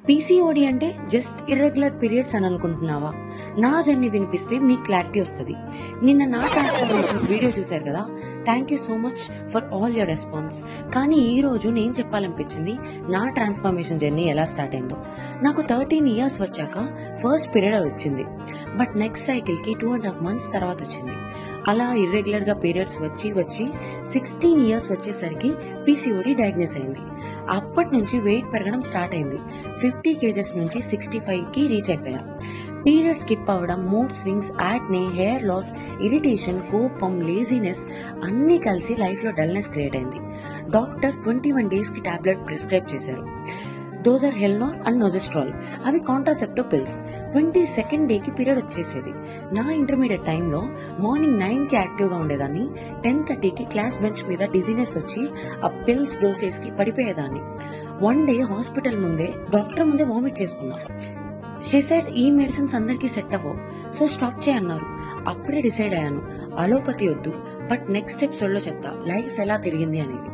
PCOD అంటే just irregular periods అని అనుకుంటున్నావా? నా జర్నీ వినిపిస్తే మీకు క్లారిటీ వస్తుంది. నిన్న నా ట్రాన్స్ఫర్మేషన్ వీడియో చూశారు కదా, thank you so much for all your response. కానీ ఈ రోజు నేను చెప్పాలనిపించింది నా ట్రాన్స్ఫర్మేషన్ జర్నీ ఎలా స్టార్ట్ అయిందో. నాకు 13 years వచ్చాక ఫస్ట్ పీరియడ్ వచ్చింది, బట్ నెక్స్ట్ సైకిల్ కి 2.5 months తర్వాత వచ్చింది. అలా ఇర్రెగ్యులర్ గా పీరియడ్స్ వచ్చి 16 years వచ్చేసరికి పీసీఓడి డయాగ్నోస్ అయింది. అప్పటి నుంచి వెయిట్ పెరగడం స్టార్ట్ అయింది. 50 kgs నుంచి 65 కి రీచ్ అయిపోయా. పీరియడ్ స్కిప్ అవ్వడం, mood swings, acne, hair loss, irritation, కోపం, లేజినెస్ అన్నీ కలిసి లైఫ్ లో డల్నెస్ క్రియేట్ అయింది. డాక్టర్ 21 days కి టాబ్లెట్ ప్రిస్క్రైబ్ చేశారు. డోస్ ఆర్ హెల్నార్ అండ్ నోజెస్ట్రాల్. అవి కాంట్రాసెప్టివ్ పిల్స్. 22nd day కి పీరియడ్ వచ్చేసేది. నా ఇంటర్మీడియట్ టైంలో మార్నింగ్ 9 కి యాక్టివ్ గా ఉండేదాన్ని. 10:30 కి క్లాస్ బెంచ్ మీద డిజీనెస్ వచ్చి ఆ పిల్స్ డోసేస్ కి పడిపోయేదాన్ని. వన్ డే హాస్పిటల్ ముందే డాక్టర్ ముందే వామిట్ చేసుకున్నా. షీ సెడ్ ఈ మెడిసిన్స్ అందరికీ సెట్ అవ్వవు, సో స్టాప్ చేయన్నారు. అప్పుడే డిసైడ్ అయ్యాను అలోపతి వద్దు, బట్ నెక్స్ట్ స్టెప్స్ లో చెప్తా లైఫ్ ఎలా తిరిగింది అనేది.